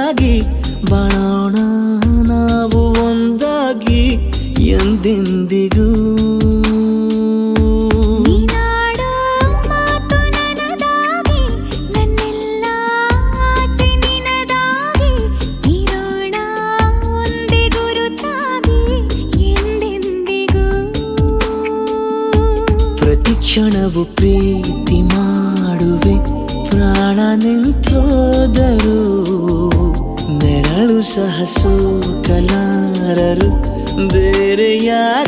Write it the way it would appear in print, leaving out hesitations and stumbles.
ನೆನದಾಗಿ ಬಾಳೋಣ ನಾವು ಒಂದಾಗಿ ಎಂದೆಂದಿಗೂ. ನೀನಾಡೋ ಮಾತು ನನದಾಗಿ, ನನ್ನೆಲ್ಲ ಆಸೆ ನಿನದಾಗಿ, ಇರೋಣ ಒಂದೇ ಗುರುತಾಗಿ ಎಂದೆಂದಿಗೂ. ಪ್ರತಿ ಕ್ಷಣವು ಪ್ರೀತಿ ಮಾಡುವೆ, ಪ್ರಾಣ ನಿಂತೋದರು ನೆರಳು ಸಹ ಸೋಕಲಾರರು ಬೇರೆ ಯಾರು.